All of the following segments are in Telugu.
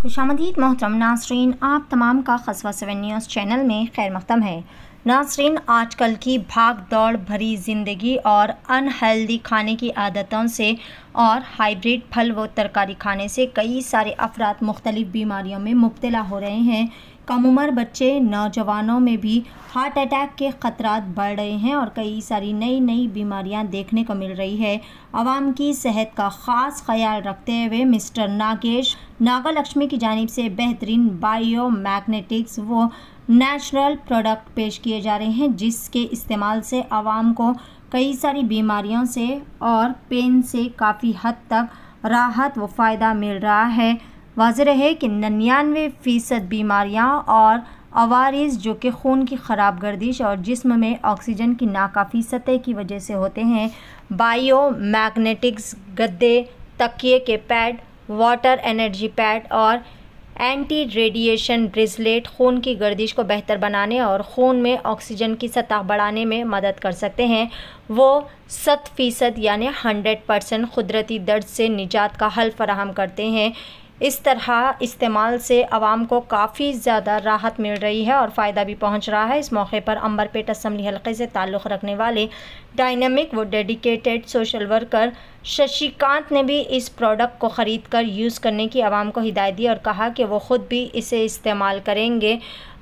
खुशामदीद मोहतरम नाज़रीन, आप तमाम का कस्बा 7 न्यूज़ चैनल में खैर मक़दम है। नाज़रीन, आजकल की भाग दौड़ भरी ज़िंदगी और अनहेल्दी खाने की आदतों से और हाइब्रिड फल व तरकारी खाने से कई सारे अफराद मुख्तलिफ़ बीमारियों में मुब्तला हो रहे हैं। कम उम्र बच्चे, नौजवानों में भी हार्ट अटैक के ख़तरात बढ़ रहे हैं और कई सारी नई बीमारियां देखने को मिल रही है। आवाम की सेहत का ख़ास ख्याल रखते हुए मिस्टर नागेश नागालक्ष्मी की जानिब से बेहतरीन बायोमैग्नेटिक्स व नेचुरल प्रोडक्ट पेश किए जा रहे हैं, जिसके इस्तेमाल से आवाम को कई सारी बीमारियों से और पेन से काफ़ी हद तक राहत व फ़ायदा मिल रहा है। वाज़ेह है कि 99% बीमारियां और अवारिस जो कि खून की ख़राब गर्दिश और जिस्म में ऑक्सीजन की नाकाफ़ी सतह की वजह से होते हैं। बायोमैग्नेटिक्स गद्दे, तकिए के पैड, वाटर एनर्जी पैड और एंटी रेडिएशन ब्रेसलेट खून की गर्दिश को बेहतर बनाने और खून में ऑक्सीजन की सतह बढ़ाने में मदद कर सकते हैं। वो 100% यानी 100% कुदरती दर्द से निजात का हल फराहम करते हैं। इस तरह इस्तेमाल से आवाम को काफ़ी ज़्यादा राहत मिल रही है और फ़ायदा भी पहुंच रहा है। इस मौके पर अंबरपेट असम्बली हल्के से ताल्लुक़ रखने वाले डायनामिक व डेडिकेटेड सोशल वर्कर शशिकांत ने भी इस प्रोडक्ट को ख़रीद कर यूज़ करने की आवाम को हिदायत दी और कहा कि वो ख़ुद भी इसे इस्तेमाल करेंगे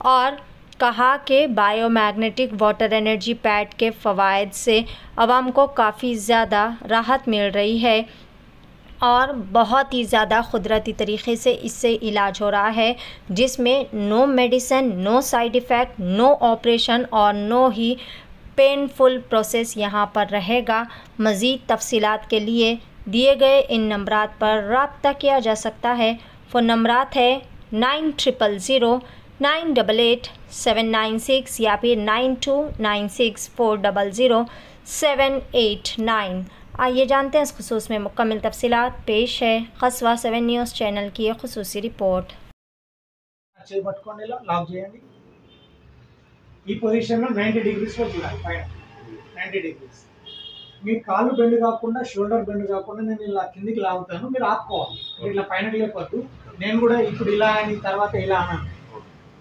और कहा कि बायोमैग्नेटिक वाटर एनर्जी पैड के फ़वाइद से आवाम को काफ़ी ज़्यादा राहत मिल रही है और बहुत ही ज़्यादा कुदरती तरीक़े से इससे इलाज हो रहा है, जिसमें no medicine, no side effect, no operation और नो ही पेनफुल प्रोसेस यहाँ पर रहेगा। मज़ीद तफसीलात के लिए दिए गए इन नंबरात पर रब्ता किया जा सकता है। फ़ोन नंबरात है 9000988796 या फिर 9296400789। आइए जानते हैं इस खुसूस में मुकम्मल तफसीलात। पेश है कस्बा 7 न्यूज़ चैनल की एक खुसूसी रिपोर्ट। ఈ పొజిషన్లో 90 డిగ్రీస్లో చూడాలి, పైన 90 డిగ్రీస్. మీ కాళ్ళు బెండ్ కాకుండా, షోల్డర్ బెండ్ కాకుండా నేను ఇలా కిందికి లాగుతాను, మీరు ఆపుకోవాలి. ఇట్లా పైన లేపొద్దు. నేను కూడా ఇప్పుడు ఇలా అని తర్వాత ఇలా అన్నాను.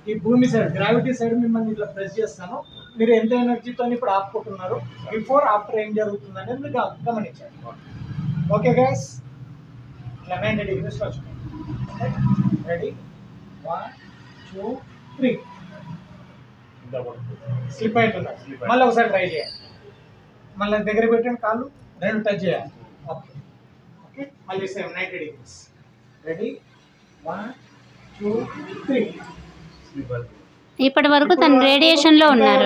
ఈ భూమి సైడ్, గ్రావిటీ సైడ్ మిమ్మల్ని ఇట్లా ప్రెస్ చేస్తాను. మీరు ఎంత ఎనర్జీతో ఇప్పుడు ఆపుకుంటున్నారు, బిఫోర్ ఆఫ్టర్ ఏం జరుగుతుంది అనేది మీరు గమనించాలి. ఓకే గైస్, ఇలా 90 డిగ్రీస్లో చూడండి. రెడీ, 1 2 3. స్లిప్ అవుతున్నారు. మళ్ళీ ఒకసారి ట్రై చేయాలి. మళ్ళీ దగ్గర పెట్టండి, కాళ్ళు రెండు టచ్ చేయాలి. ఓకే ఓకే, మళ్ళీ సేమ్ 90 డిగ్రీస్. రెడీ, 1 2 3. ఇప్పటి వరకు తను రేడియేషన్ లో ఉన్నారు.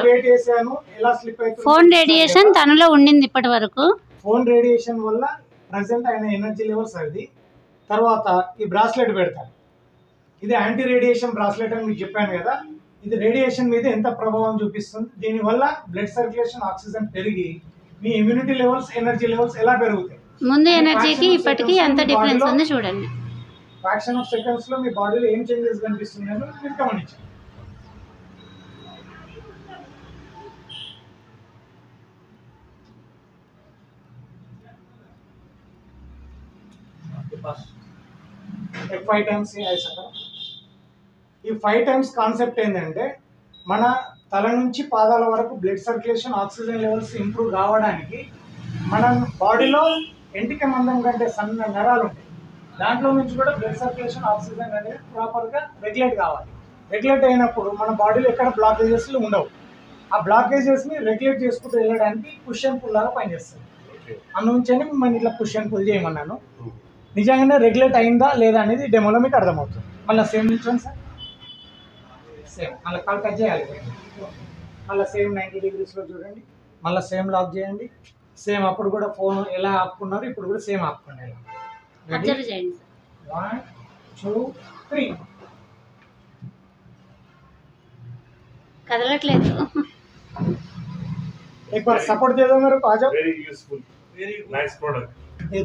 ఫోన్ రేడియేషన్ తనలో ఉండింది ఇప్పటి వరకు. ఫోన్ రేడియేషన్ వల్ల ప్రెసెంట్ అయిన ఎనర్జీ లెవెల్స్ అది. తర్వాత ఈ బ్రాస్లెట్ పెడతారు. ఇది యాంటీ రేడియేషన్ బ్రాస్లెట్ అని మీకు చెప్పాను కదా. ఇది రేడియేషన్ మీద ఎంత ప్రభావం చూపిస్తుంది, దీనివల్ల బ్లడ్ సర్క్యులేషన్, ఆక్సిజన్ పెరిగి మీ ఇమ్యూనిటీ లెవెల్స్, ఎనర్జీ లెవెల్స్ ఎలా పెరుగుతాయి. ముందు ఎనర్జీకి ఇప్పటికి ఎంత డిఫరెన్స్ ఉంది చూడండి. ఫ్రాక్షన్ ఆఫ్ సెకండ్స్ లో మీ బాడీలో ఏం చేంజెస్ కనిపిస్తున్నాయో మీరు గమనించండి. ఈ 5 టైమ్స్ కాన్సెప్ట్ ఏంటంటే, మన తల నుంచి పాదాల వరకు blood circulation, oxygen levels improve కావడానికి మన బాడీలో ఎంటిక మందం కంటే సన్న నరాలు ఉంటాయి. దాంట్లో నుంచి కూడా బ్లడ్ సర్క్యులేషన్, ఆక్సిజన్ అనేది ప్రాపర్గా రెగ్యులేట్ కావాలి. రెగ్యులేట్ అయినప్పుడు మన బాడీలో ఎక్కడ బ్లాకేజెస్లు ఉండవు. ఆ బ్లాకేజెస్ని రెగ్యులేట్ చేసుకుంటూ వెళ్ళడానికి పుష్ అండ్ పుల్ లాగా పనిచేస్తుంది. అందుంచని మిమ్మల్ని ఇట్లా పుష్ అండ్ పుల్ చేయమన్నాను. నిజంగానే రెగ్యులేట్ అయిందా లేదా అనేది డెమోలో మీకు అర్థమవుతుంది. మళ్ళీ సేమ్ నిల్చోండి సార్, సేమ్ మళ్ళీ కాల్ టచ్ చేయాలి. మళ్ళీ సేమ్ 90 డిగ్రీస్లో చూడండి. మళ్ళీ సేమ్ లాక్ చేయండి. సేమ్ అప్పుడు కూడా ఫోన్ ఎలా ఆపుకున్నారు, ఇప్పుడు కూడా సేమ్ ఆపుకోండి. ఎలా 1 2 3. కదలట్లేదు. एक बार सपोर्ट दे दो मेरे को, आ जाओ. Very useful, very nice product.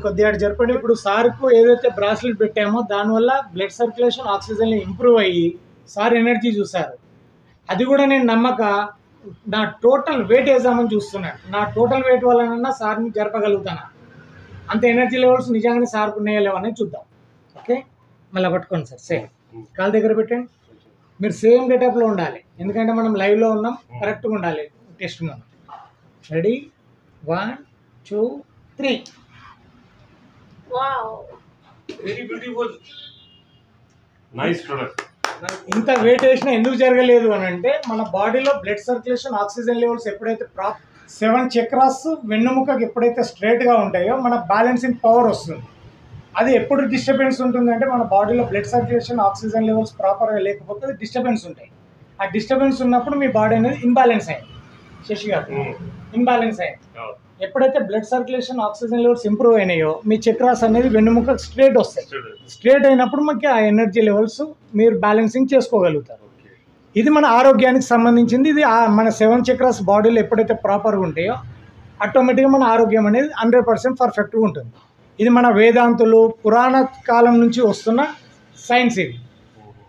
కొద్దిగా జరపండి. ఇప్పుడు సార్కు ఏదైతే బ్రాస్లెట్ పెట్టామో దానివల్ల బ్లడ్ సర్క్యులేషన్, ఆక్సిజన్ ఇంప్రూవ్ అయ్యి సార్ ఎనర్జీ చూసారు. అది కూడా నేను నమ్మక నా టోటల్ వెయిట్ వేద్దామని చూస్తున్నాను. నా టోటల్ వెయిట్ వల్లనన్నా సార్ని జరపగలుగుతాను. అంత ఎనర్జీ లెవెల్స్ నిజంగానే సార్కు ఉన్నాయో లేవనేది చూద్దాం. ఓకే, మళ్ళీ పట్టుకోండి సార్, సేమ్ కాలు దగ్గర పెట్టండి. మీరు సేమ్ గెటప్లో ఉండాలి, ఎందుకంటే మనం లైవ్లో ఉన్నాం, కరెక్ట్గా ఉండాలి. టెస్ట్ మనం ready 1 2 3. Very beautiful. Nice product. ఇంత వెయిట్ వేసినా ఎందుకు జరగలేదు అని అంటే మన బాడీలో బ్లడ్ సర్క్యులేషన్, ఆక్సిజన్ లెవెల్స్ ఎప్పుడైతే 7 చక్రాస్ వెన్నుముకకి ఎప్పుడైతే స్ట్రైట్గా ఉంటాయో మన బ్యాలెన్సింగ్ పవర్ వస్తుంది. అది ఎప్పుడు డిస్టర్బెన్స్ ఉంటుందంటే మన బాడీలో బ్లడ్ సర్క్యులేషన్, ఆక్సిజన్ లెవెల్స్ ప్రాపర్గా లేకపోతే డిస్టర్బెన్స్ ఉంటాయి. ఆ డిస్టర్బెన్స్ ఉన్నప్పుడు మీ బాడీ అనేది ఇంబ్యాలెన్స్ అయింది. శశి గారు, ఇంబ్యాలెన్స్ అయింది. ఎప్పుడైతే blood circulation, oxygen levels improve అయినాయో మీ చక్రాస్ అనేది వెన్నుముక స్ట్రేట్ వస్తాయి. స్ట్రేట్ అయినప్పుడు మనకి ఆ ఎనర్జీ లెవెల్స్ మీరు బ్యాలెన్సింగ్ చేసుకోగలుగుతారు. ఇది మన ఆరోగ్యానికి సంబంధించింది. ఇది మన 7 చక్రాస్ బాడీలో ఎప్పుడైతే ప్రాపర్గా ఉంటాయో ఆటోమేటిక్గా మన ఆరోగ్యం అనేది 100% పర్ఫెక్ట్గా ఉంటుంది. ఇది మన వేదాంతులు పురాణ కాలం నుంచి వస్తున్న సైన్స్. ఇది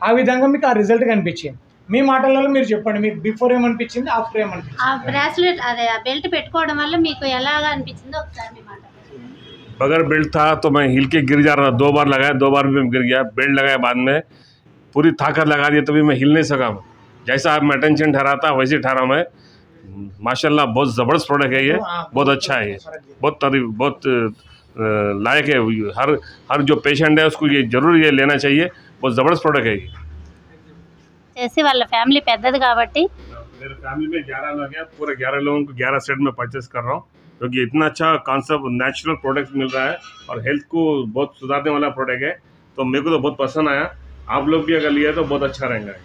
ఆ విధంగా మీకు ఆ రిజల్ట్ కనిపించింది. మీ మాటలలో మీరు చెప్పండి, మీకు బిఫోర్ ఏమనిపించింది, ఆఫ్టర్ ఏమనిపించింది? ఆ బ్రాస్లెట్ అదే ఆ బెల్ట్ పెట్టుకోవడం వల్ల మీకు ఎలాగా అనిపించిందో ఒకసారి మీ మాట. बगैर बेल्ट था तो मैं हिल के गिर जा रहा था, 2 बार लगाया, 2 बार भी गिर गया। बेल्ट लगाया बाद में पूरी ताकत लगा दी, तभी मैं हिल नहीं सका। जैसा आप मैं टेंशन ठहरा था वैसे ठहरा मैं। माशाल्लाह बहुत ज़बरदस्त प्रोडक्ट है ये, बहुत अच्छा है ये, बहुत लायक है। हर जो पेशेंट है उसको ये ज़रूर ये लेना चाहिए, बहुत ज़बरदस्त प्रोडक्ट है ये। చేసి వాళ్ళ ఫ్యామిలీ పెద్దది కాబట్టి मेरे फैमिली में 11 लोग हैं, पूरे 11 लोगों को 11 सेट में परचेस कर रहा हूँ, क्योंकि इतना अच्छा कॉन्सेप्ट नेचुरल प्रोडक्ट मिल रहा है और हेल्थ को बहुत सुधारने वाला प्रोडक्ट है। तो मेरे को तो बहुत पसंद आया, आप लोग भी अगर लिया तो बहुत अच्छा रहेगा।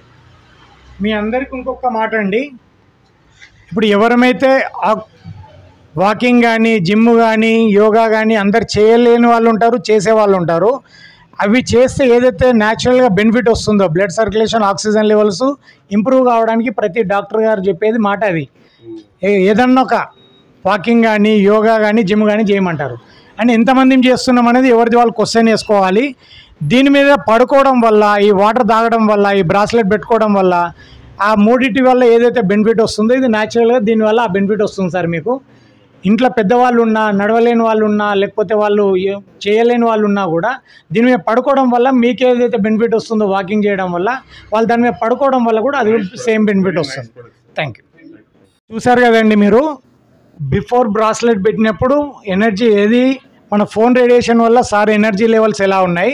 మీ అందరికి ఇంకొక మాట అండి, ఇప్పుడు ఎవరమైతే వాకింగ్ కానీ, జిమ్ కానీ, యోగా కానీ అందరు చేయలేని వాళ్ళు ఉంటారు, చేసే వాళ్ళు ఉంటారు. అవి చేస్తే ఏదైతే న్యాచురల్గా బెనిఫిట్ వస్తుందో blood circulation, oxygen levels improve కావడానికి ప్రతి డాక్టర్ గారు చెప్పేది మాట అది. ఏదన్నా ఒక వాకింగ్ కానీ, యోగా కానీ, జిమ్ కానీ చేయమంటారు. అండ్ ఎంతమంది చేస్తున్నాం అనేది ఎవరిది వాళ్ళు క్వశ్చన్ వేసుకోవాలి. దీని మీద పడుకోవడం వల్ల, ఈ వాటర్ తాగడం వల్ల, ఈ బ్రాస్లెట్ పెట్టుకోవడం వల్ల, ఆ మూడింటి వల్ల ఏదైతే బెనిఫిట్ వస్తుందో ఇది న్యాచురల్గా దీనివల్ల ఆ బెనిఫిట్ వస్తుంది సార్. మీకు ఇంట్లో పెద్దవాళ్ళు ఉన్నా, నడవలేని వాళ్ళు ఉన్నా, లేకపోతే వాళ్ళు చేయలేని వాళ్ళు ఉన్నా కూడా దీని మీద పడుకోవడం వల్ల మీకు ఏదైతే బెనిఫిట్ వస్తుందో వాకింగ్ చేయడం వల్ల, వాళ్ళు దాని మీద పడుకోవడం వల్ల కూడా అది సేమ్ బెనిఫిట్ వస్తుంది. Thank you. చూసారు కదండి మీరు, బిఫోర్ బ్రాస్లెట్ పెట్టినప్పుడు ఎనర్జీ ఏది మన ఫోన్ రేడియేషన్ వల్ల సార్ ఎనర్జీ లెవెల్స్ ఎలా ఉన్నాయి,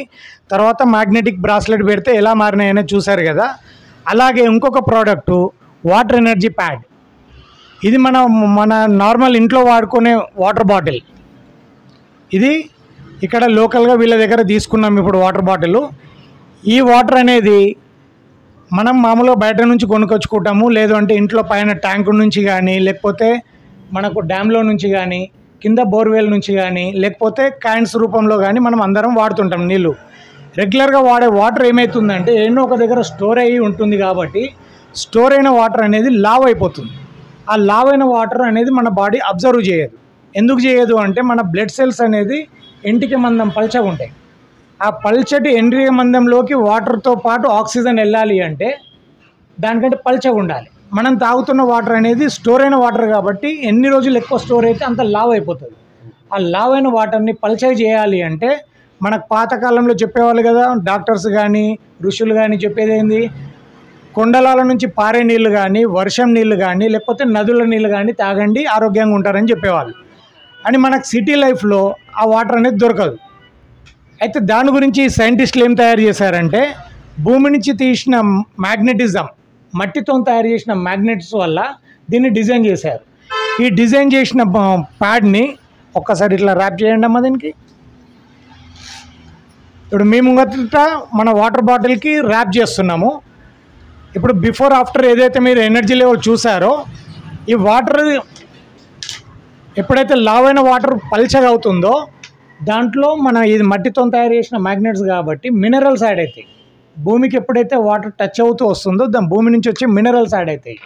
తర్వాత మ్యాగ్నెటిక్ బ్రాస్లెట్ పెడితే ఎలా మారినాయని చూసారు కదా. అలాగే ఇంకొక ప్రోడక్టు వాటర్ ఎనర్జీ ప్యాడ్. ఇది మన నార్మల్ ఇంట్లో వాడుకునే వాటర్ బాటిల్. ఇది ఇక్కడ లోకల్గా వీళ్ళ దగ్గర తీసుకున్నాం ఇప్పుడు వాటర్ బాటిల్. ఈ వాటర్ అనేది మనం మామూలుగా బయట నుంచి కొనుక్కొచ్చుకుంటాము, లేదు అంటే ఇంట్లో పైన ట్యాంకు నుంచి కానీ, లేకపోతే మనకు డ్యామ్లో నుంచి కానీ, కింద బోర్వెల్ నుంచి కానీ, లేకపోతే కాయిన్స్ రూపంలో కానీ మనం అందరం వాడుతుంటాం నీళ్ళు. రెగ్యులర్గా వాడే వాటర్ ఏమవుతుందంటే ఎన్నో ఒక దగ్గర స్టోర్ అయ్యి ఉంటుంది కాబట్టి స్టోర్ అయిన వాటర్ అనేది లావ్ అయిపోతుంది. ఆ లావ్ అయిన వాటర్ అనేది మన బాడీ అబ్జర్వ్ చేయదు. ఎందుకు చేయదు అంటే మన బ్లడ్ సెల్స్ అనేది ఎంటిక మందం పల్చగా ఉంటాయి. ఆ పల్చటి ఎంట్రిక మందంలోకి వాటర్తో పాటు ఆక్సిజన్ వెళ్ళాలి అంటే దానికంటే పల్చగా ఉండాలి. మనం తాగుతున్న వాటర్ అనేది స్టోర్ అయిన వాటర్ కాబట్టి ఎన్ని రోజులు ఎక్కువ స్టోర్ అయితే అంత లావ్ అయిపోతుంది. ఆ లావ్ అయిన వాటర్ని పల్చగా చేయాలి అంటే మనకు పాతకాలంలో చెప్పేవాళ్ళు కదా డాక్టర్స్ కానీ, ఋషులు కానీ చెప్పేది ఏంది, కొండలాల నుంచి పారే నీళ్ళు కానీ, వర్షం నీళ్ళు కానీ, లేకపోతే నదుల నీళ్ళు కానీ తాగండి, ఆరోగ్యంగా ఉంటారని చెప్పేవాళ్ళు. అని మనకు సిటీ లైఫ్లో ఆ వాటర్ అనేది దొరకదు. అయితే దాని గురించి సైంటిస్టులు ఏం తయారు చేశారంటే భూమి నుంచి తీసిన మ్యాగ్నెటిజం, మట్టితో తయారు చేసిన మ్యాగ్నెట్స్ వల్ల దీన్ని డిజైన్ చేశారు. ఈ డిజైన్ చేసిన ప్యాడ్ని ఒక్కసారి ఇట్లా ర్యాప్ చేయండి అమ్మ. దీనికి ఇప్పుడు మేము మన వాటర్ బాటిల్కి ర్యాప్ చేస్తున్నాము. ఇప్పుడు బిఫోర్ ఆఫ్టర్ ఏదైతే మీరు ఎనర్జీ లెవెల్ చూసారో, ఈ వాటర్ ఎప్పుడైతే లావ్ అయిన వాటర్ పల్చగా అవుతుందో దాంట్లో ఇది మట్టితో తయారు చేసిన మ్యాగ్నెట్స్ కాబట్టి మినరల్స్ యాడ్ అవుతాయి. భూమికి ఎప్పుడైతే వాటర్ టచ్ అవుతూ వస్తుందో దాని భూమి నుంచి వచ్చే మినరల్స్ యాడ్ అవుతాయి,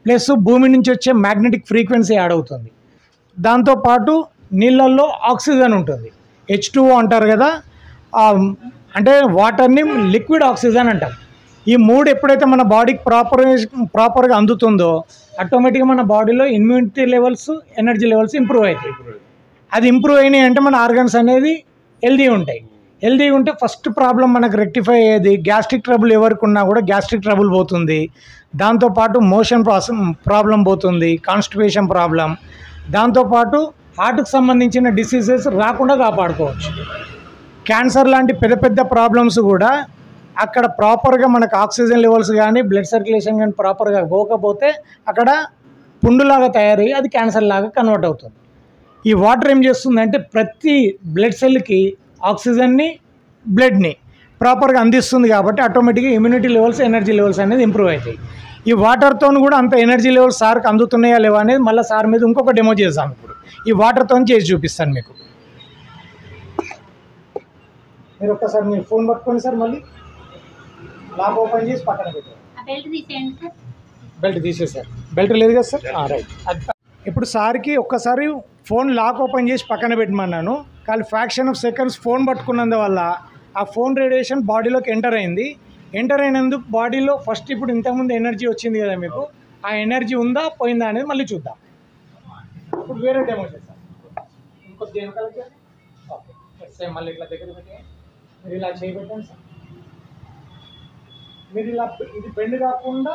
ప్లస్ భూమి నుంచి వచ్చే మ్యాగ్నెటిక్ ఫ్రీక్వెన్సీ యాడ్ అవుతుంది. దాంతోపాటు నీళ్ళల్లో ఆక్సిజన్ ఉంటుంది, H2O అంటారు కదా, అంటే వాటర్ని లిక్విడ్ ఆక్సిజన్ అంటారు. ఈ మూడు ఎప్పుడైతే మన బాడీకి ప్రాపర్గా అందుతుందో ఆటోమేటిక్గా మన బాడీలో immunity levels, energy levels improve అవుతాయి. అది ఇంప్రూవ్ అయినాయి అంటే మన ఆర్గన్స్ అనేది హెల్దీ ఉంటాయి. హెల్తీగా ఉంటే ఫస్ట్ ప్రాబ్లం మనకు రెక్టిఫై అయ్యేది గ్యాస్ట్రిక్ ట్రబుల్ ఎవరికి ఉన్నా కూడా గ్యాస్ట్రిక్ ట్రబుల్ పోతుంది. దాంతోపాటు మోషన్ ప్రాబ్లం పోతుంది, కాన్స్టిపేషన్ ప్రాబ్లం, దాంతోపాటు హార్ట్కి సంబంధించిన డిసీజెస్ రాకుండా కాపాడుకోవచ్చు. క్యాన్సర్ లాంటి పెద్ద పెద్ద ప్రాబ్లమ్స్ కూడా అక్కడ ప్రాపర్గా మనకు ఆక్సిజన్ లెవెల్స్ కానీ బ్లడ్ సర్క్యులేషన్ కానీ ప్రాపర్గా పోకపోతే అక్కడ పుండులాగా తయారయ్యి అది క్యాన్సర్ లాగా కన్వర్ట్ అవుతుంది. ఈ వాటర్ ఏం చేస్తుందంటే ప్రతి బ్లడ్ సెల్కి ఆక్సిజన్ని బ్లడ్ని ప్రాపర్గా అందిస్తుంది కాబట్టి ఆటోమేటిక్గా ఇమ్యూనిటీ లెవెల్స్ ఎనర్జీ లెవెల్స్ అనేది ఇంప్రూవ్ అవుతాయి. ఈ వాటర్తో కూడా అంత ఎనర్జీ లెవెల్స్ సార్కి అందుతున్నాయా లేవా అనేది మళ్ళీ సార్ మీద ఇంకొక డెమో చేద్దాం. ఇప్పుడు ఈ వాటర్తో చేసి చూపిస్తాను మీకు. మీరు ఒక్కసారి మీ ఫోన్ పట్టుకోండి సార్, మళ్ళీ లాక్ ఓపెన్ చేసి పక్కన పెట్టారు. బెల్ట్ తీసేయండి సార్. బెల్ట్ తీసేసారు, బెల్ట్ లేదు కదా సార్, రైట్. ఇప్పుడు సార్కి ఒక్కసారి ఫోన్ లాక్ ఓపెన్ చేసి పక్కన పెట్టమన్నాను. కానీ ఫ్రాక్షన్ ఆఫ్ సెకండ్స్ ఫోన్ పట్టుకున్నందువల్ల ఆ ఫోన్ రేడియేషన్ బాడీలోకి ఎంటర్ అయింది. ఎంటర్ అయినందుకు బాడీలో ఫస్ట్ ఇప్పుడు ఇంతకుముందు ఎనర్జీ వచ్చింది కదా మీకు, ఆ ఎనర్జీ ఉందా పోయిందా అనేది మళ్ళీ చూద్దాం. ఇప్పుడు వేరే డెమో చేస్తాం. ఇంకొక వెనకాల ఓకే సేమ్ మళ్ళీ ఇట్లా దగ్గర పెట్టి మీరు ఇలా చేయబెట్టండి సార్. మీరు ఇలా ఇది బెండ్ కాకుండా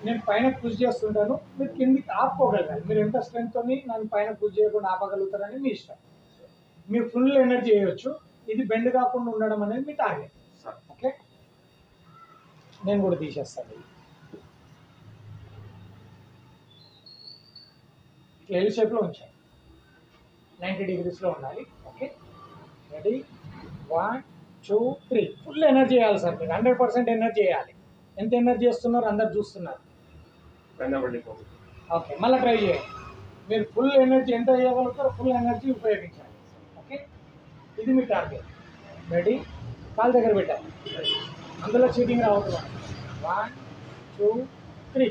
నేను పైన పుష్ చేస్తుంటాను, మీరు కిందికి ఆపుకోగలగాలి. మీరు ఎంత స్ట్రెంగ్త్తో నన్ను పైన పుష్ చేయకుండా ఆపగలుగుతారని మీ ఇష్టం. మీరు ఫుల్ ఎనర్జీ చేయవచ్చు. ఇది బెండ్ కాకుండా ఉండడం అనేది మీ టార్గెట్. ఓకే, నేను కూడా తీసేస్తాను. ఇట్లా ఎల్ షేప్లో ఉంచాను, 90 degreesలో ఉండాలి. Okay, ready, 1 2 3. ఫుల్ ఎనర్జీ చేయాలి సార్. మీరు 100% ఎనర్జీ చేయాలి. ఎంత ఎనర్జీ చేస్తున్నారు అందరు చూస్తున్నారు. ఓకే, మళ్ళీ ట్రై చేయండి. మీరు ఫుల్ ఎనర్జీ ఎంత చేయగలుగుతారో ఫుల్ ఎనర్జీ ఉపయోగించాలి. ఓకే, ఇది మీ టార్గెట్. రెడీ, కాలు దగ్గర పెట్టాలి, అందులో చీటింగ్ రావద్దు. 1 2 3.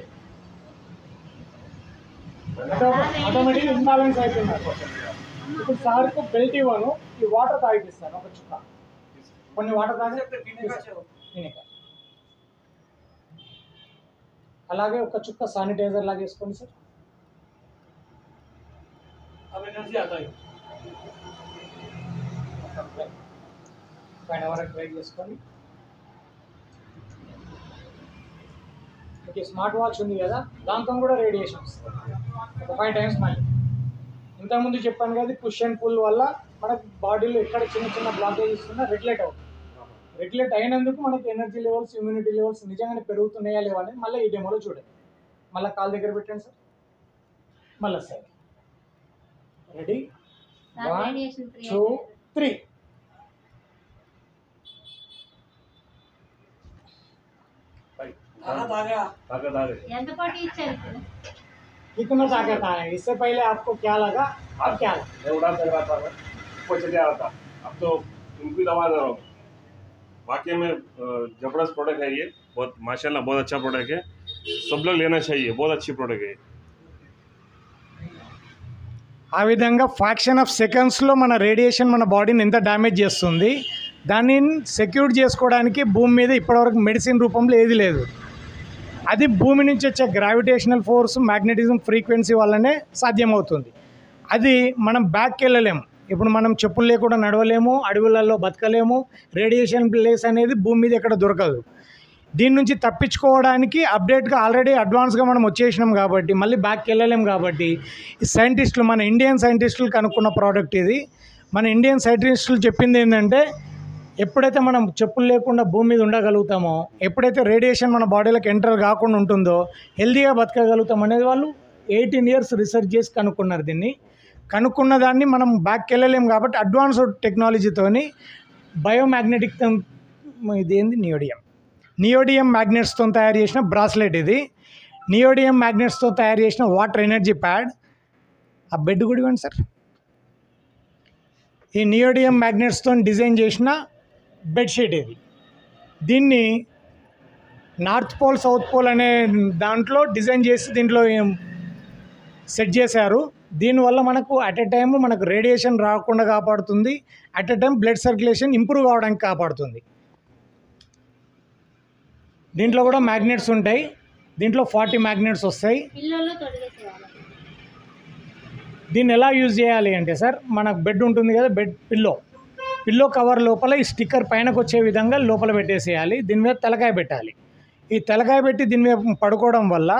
ఆటోమేటిక్గా ఇంబ్యాలెన్స్ అయిపోయినారు. ఇప్పుడు సార్కు బెల్ట్ ఇవ్వను, ఈ వాటర్ తాగిపిస్తాను. ఒక చుక్క కొన్ని వాటర్ తాగి అలాగే ఒక చుక్క శానిటైజర్ లాగా వేసుకోండి సార్. అవి ఎనర్జీ అవుతాయి. పైన వరకు ట్రై చేసుకోండి. మీకు స్మార్ట్ వాచ్ ఉంది కదా, దాంతో కూడా రేడియేషన్ వస్తుంది. ఒక 5 times మళ్ళీ. ఇంతకుముందు చెప్పాను కదా, పుష్ అండ్ పుల్ వల్ల మనకు బాడీలో ఎక్కడ చిన్న చిన్న బ్లాకేజెస్ ఉన్నా రెగ్యులేట్ అవుతుంది. రెగ్యులేట్ అయినందుకు మనకి ఎనర్జీ లెవెల్స్, ఇమ్యూనిటీ లెవెల్స్ నిజంగానే పెరుగుతున్నాయా లేవా అనేది మళ్ళీ ఈ డెమోలో చూడండి. మళ్ళీ కాలు దగ్గర పెట్టండి సార్. మళ్ళీ సార్ రెడీ, 1 2 3. कितना ताकत आया? इससे पहले आपको क्या लगा? अब क्या लगा? मैं उड़ा तक रहा था, ऊपर चले आ रहा था, अब तो उनको दबा दे रहा हूँ. वाकई में जबरदस्त प्रोडक्ट है ये, बहुत माशाल्लाह बहुत अच्छा प्रोडक्ट है. सब लोग लेना चाहिए, बहुत अच्छी प्रोडक्ट है. ఆ విధంగా ఫ్రాక్షన్ ఆఫ్ సెకండ్స్లో మన రేడియేషన్ మన బాడీని ఎంత డ్యామేజ్ చేస్తుంది, దాన్ని సెక్యూర్ చేసుకోవడానికి భూమి మీద ఇప్పటివరకు మెడిసిన్ రూపంలో ఏది లేదు. అది భూమి నుంచి వచ్చే గ్రావిటేషనల్ ఫోర్స్, మ్యాగ్నెటిజం ఫ్రీక్వెన్సీ వల్లనే సాధ్యమవుతుంది. అది మనం బ్యాక్కి వెళ్ళలేము. ఇప్పుడు మనం చెప్పులు లేకుండా నడవలేము, అడవులలో బతకలేము. రేడియేషన్ ప్లేస్ అనేది భూమి మీద ఎక్కడ దొరకదు. దీని నుంచి తప్పించుకోవడానికి అప్డేట్గా ఆల్రెడీ అడ్వాన్స్గా మనం వచ్చేసినాం కాబట్టి మళ్ళీ బ్యాక్కి వెళ్ళలేము. కాబట్టి ఈ సైంటిస్టులు, మన ఇండియన్ సైంటిస్టులు కనుక్కున్న ప్రోడక్ట్ ఇది. మన ఇండియన్ సైంటిస్టులు చెప్పింది ఏంటంటే, ఎప్పుడైతే మనం చెప్పులు లేకుండా భూమి మీద ఉండగలుగుతామో, ఎప్పుడైతే రేడియేషన్ మన బాడీలోకి ఎంటర్ కాకుండా ఉంటుందో హెల్తీగా బతకగలుగుతాం అనేది వాళ్ళు 18 years రీసెర్చ్ చేసి కనుక్కున్నారు. దీన్ని కనుక్కున్న దాన్ని మనం బ్యాక్కి వెళ్ళలేము కాబట్టి అడ్వాన్స్డ్ టెక్నాలజీతోని బయోమాగ్నెటిక్, ఇదేంది నియోడియం మ్యాగ్నెట్స్తో తయారు చేసిన బ్రాస్లెట్. ఇది నియోడియం మ్యాగ్నెట్స్తో తయారు చేసిన వాటర్ ఎనర్జీ ప్యాడ్. ఆ బెడ్ కూడా ఇవ్వండి సార్. ఈ నియోడియం మ్యాగ్నెట్స్తో డిజైన్ చేసిన బెడ్షీట్ ఇది. దీన్ని నార్త్ పోల్, సౌత్ పోల్ అనే దాంట్లో డిజైన్ చేసి దీంట్లో సెట్ చేశారు. దీనివల్ల మనకు అట్ ఎ టైం మనకు రేడియేషన్ రాకుండా కాపాడుతుంది, at a time blood circulation improve కావడానికి కాపాడుతుంది. దీంట్లో కూడా మ్యాగ్నెట్స్ ఉంటాయి. దీంట్లో 40 మ్యాగ్నెట్స్ వస్తాయి. దీన్ని ఎలా యూజ్ చేయాలి అంటే సార్, మనకు బెడ్ ఉంటుంది కదా, బెడ్ పిల్లో పిల్లో కవర్ లోపల ఈ స్టిక్కర్ పైనకు వచ్చే విధంగా లోపల పెట్టేసేయాలి. దీని మీద తలకాయ పెట్టాలి. ఈ తలకాయ పెట్టి దీని మీద పడుకోవడం వల్ల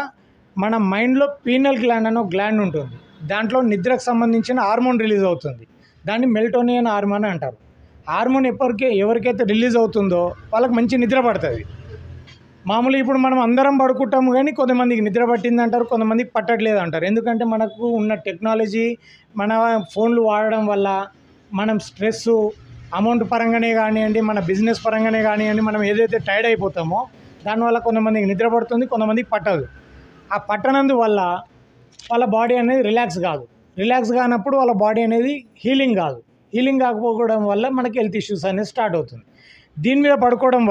మన మైండ్లో పీనల్ గ్లాండ్ అనే గ్లాండ్ ఉంటుంది. దాంట్లో నిద్రకు సంబంధించిన హార్మోన్ రిలీజ్ అవుతుంది. దాన్ని మెలటోనిన్ హార్మోన్ అంటారు. హార్మోన్ ఎవరికైతే రిలీజ్ అవుతుందో వాళ్ళకి మంచి నిద్ర పడుతుంది. మామూలుగా ఇప్పుడు మనం అందరం పడుకుంటాము, కానీ కొంతమందికి నిద్ర పట్టింది అంటారు, కొంతమందికి పట్టట్లేదు అంటారు. ఎందుకంటే మనకు ఉన్న టెక్నాలజీ, మన ఫోన్లు వాడడం వల్ల మనం స్ట్రెస్ అమౌంట్ పరంగానే కానివ్వండి, మన బిజినెస్ పరంగానే కానివ్వండి, మనం ఏదైతే టైర్డ్ అయిపోతామో దానివల్ల కొంతమందికి నిద్ర పడుతుంది, కొంతమందికి పట్టదు. ఆ పట్టనందువల్ల వాళ్ళ బాడీ అనేది రిలాక్స్ కానప్పుడు వాళ్ళ బాడీ అనేది హీలింగ్ కాకపోవడం వల్ల మనకి హెల్త్ ఇష్యూస్ అనేది స్టార్ట్ అవుతుంది. దీని మీద పడుకోవడం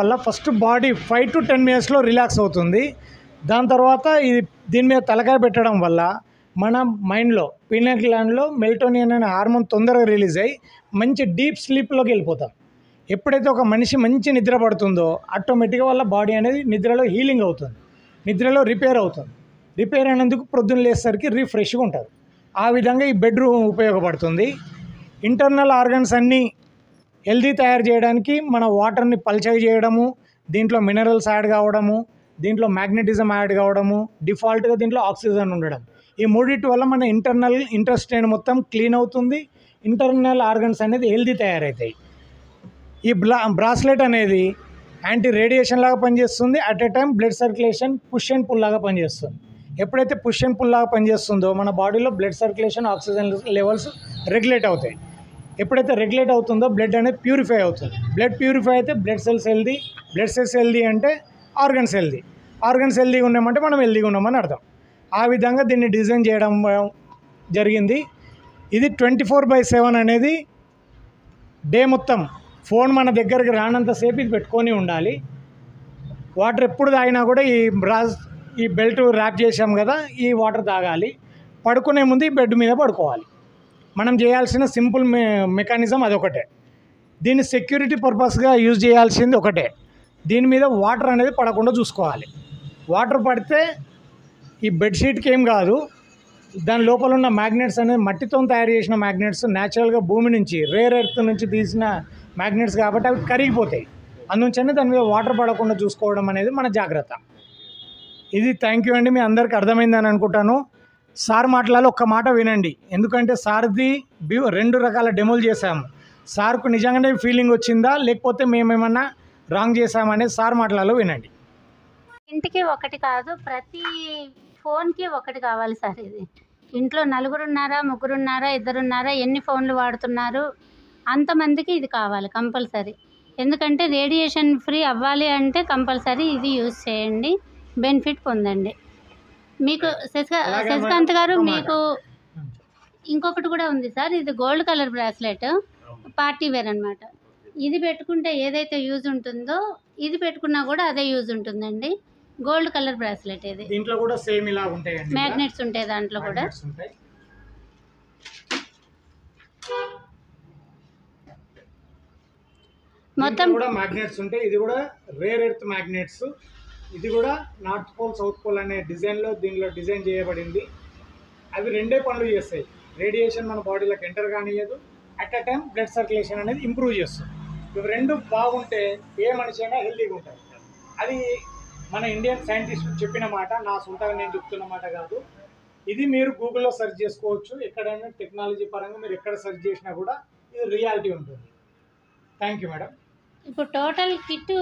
వల్ల ఫస్ట్ బాడీ 5 to 10 minutesలో రిలాక్స్ అవుతుంది. దాని తర్వాత దీని మీద తలకాయ పెట్టడం వల్ల మన మైండ్లో పీనల్ గ్లాండ్లో మెలటోనిన్ అనే హార్మోన్ తొందరగా రిలీజ్ అయ్యి మంచి డీప్ స్లీప్లోకి వెళ్ళిపోతాం. ఎప్పుడైతే ఒక మనిషి మంచి నిద్ర పడుతుందో ఆటోమేటిక్గా వాళ్ళ బాడీ అనేది నిద్రలో హీలింగ్ అవుతుంది, నిద్రలో రిపేర్ అవుతుంది. రిపేర్ అయినందుకు ప్రొద్దున లేసేసరికి రిఫ్రెష్గా ఉంటుంది. ఆ విధంగా ఈ బెడ్రూమ్ ఉపయోగపడుతుంది. ఇంటర్నల్ ఆర్గన్స్ అన్నీ హెల్దీ తయారు చేయడానికి మన వాటర్ని పల్చగా చేయడము, దీంట్లో మినరల్స్ యాడ్ కావడము, దీంట్లో మ్యాగ్నెటిజం యాడ్ కావడము, డిఫాల్ట్గా దీంట్లో ఆక్సిజన్ ఉండడం, ఈ మూడింటి వల్ల మన ఇంటర్నల్ ఇంటెస్టైన్ మొత్తం క్లీన్ అవుతుంది. ఇంటర్నల్ ఆర్గన్స్ అనేది హెల్దీ తయారవుతాయి. ఈ బ్రాస్లెట్ అనేది యాంటీ రేడియేషన్ లాగా పనిచేస్తుంది. At a time blood circulation push and pull లాగా పనిచేస్తుంది. ఎప్పుడైతే పుష్ అండ్ పుల్ లాగా పనిచేస్తుందో మన బాడీలో blood circulation, oxygen levels regulate అవుతాయి. ఎప్పుడైతే రెగ్యులేట్ అవుతుందో బ్లడ్ అనేది ప్యూరిఫై అవుతుంది. బ్లడ్ ప్యూరిఫై అయితే బ్లడ్ సెల్స్ హెల్దీ అంటే ఆర్గన్స్ హెల్దీగా ఉన్నామంటే మనం హెల్దీగా ఉన్నామని అర్థం. ఆ విధంగా దీన్ని డిజైన్ చేయడం జరిగింది. ఇది 24/7 అనేది డే మొత్తం ఫోన్ మన దగ్గరికి రానంతసేపు ఇది పెట్టుకొని ఉండాలి. వాటర్ ఎప్పుడు తాగినా కూడా ఈ బెల్ట్ ర్యాప్ చేసాం కదా, ఈ వాటర్ తాగాలి. పడుకునే ముందు ఈ బెడ్ మీద పడుకోవాలి. మనం చేయాల్సిన సింపుల్ మెకానిజం అదొకటే. దీన్ని సెక్యూరిటీ పర్పస్గా యూజ్ చేయాల్సింది ఒకటే. దీని మీద వాటర్ అనేది పడకుండా చూసుకోవాలి. వాటర్ పడితే ఈ బెడ్షీట్కి ఏం కాదు, దాని లోపల ఉన్న మ్యాగ్నెట్స్ అనేది మట్టితో తయారు చేసిన మ్యాగ్నెట్స్, న్యాచురల్గా భూమి నుంచి రేర్ ఎర్త్ నుంచి తీసిన మ్యాగ్నెట్స్ కాబట్టి అవి కరిగిపోతాయి. అందుచేనే దాని మీద వాటర్ పడకుండా చూసుకోవడం అనేది మన జాగ్రత్త. ఇది థ్యాంక్ యూ అండి. మీ అందరికీ అర్థమైందని అనుకుంటాను. సార్ మాటలలో ఒక్క మాట వినండి, ఎందుకంటే సార్ది 2 రకాల డెమోలు చేశాము. సార్కు నిజంగానే ఫీలింగ్ వచ్చిందా లేకపోతే మేమేమన్నా రాంగ్ చేసామనేది సార్ మాటలలో వినండి. ఇంటికి ఒకటి కాదు, ప్రతి ఫోన్కి ఒకటి కావాలి సార్. ఇది ఇంట్లో 4 ఉన్నారా, 3 ఉన్నారా, 2 ఉన్నారా, ఎన్ని ఫోన్లు వాడుతున్నారు అంతమందికి ఇది కావాలి కంపల్సరీ. ఎందుకంటే రేడియేషన్ ఫ్రీ అవ్వాలి అంటే కంపల్సరీ ఇది యూజ్ చేయండి, బెనిఫిట్ పొందండి. మీకు శశికాంత్ గారు, మీకు ఇంకొకటి కూడా ఉంది సార్. ఇది gold colour bracelet, party wear అనమాట. ఇది పెట్టుకుంటే ఏదైతే యూజ్ ఉంటుందో ఇది పెట్టుకున్నా కూడా అదే యూజ్ ఉంటుందండి. గోల్డ్ కలర్ బ్రాస్లెట్ ఇది. దీంట్లో కూడా సేమ్ ఇలా ఉంటాయండి, మ్యాగ్నెట్స్ ఉంటాయి దాంట్లో కూడా. మొత్తం కూడా మ్యాగ్నెట్స్ ఉంటాయి. ఇది కూడా రేర్ ఎర్త్ మ్యాగ్నెట్స్. ఇది కూడా నార్త్ పోల్, సౌత్ పోల్ అనే డిజైన్లో దీనిలో డిజైన్ చేయబడింది. అవి 2 పనులు చేస్తాయి. రేడియేషన్ మన బాడీలోకి ఎంటర్ కానియదు, at a time blood circulation అనేది ఇంప్రూవ్ చేస్తుంది. ఇవి 2 బాగుంటే ఏ మనిషి అయినా హెల్తీగా ఉంటారు. అది మన ఇండియన్ సైంటిస్ట్ చెప్పిన మాట, నా సొంతంగా నేను చెప్తున్న మాట కాదు. ఇది మీరు గూగుల్లో సెర్చ్ చేసుకోవచ్చు. ఎక్కడైనా టెక్నాలజీ పరంగా మీరు ఎక్కడ సెర్చ్ చేసినా కూడా ఇది రియాలిటీ ఉంటుంది. Thank you madam. ఇప్పుడు టోటల్ కిట్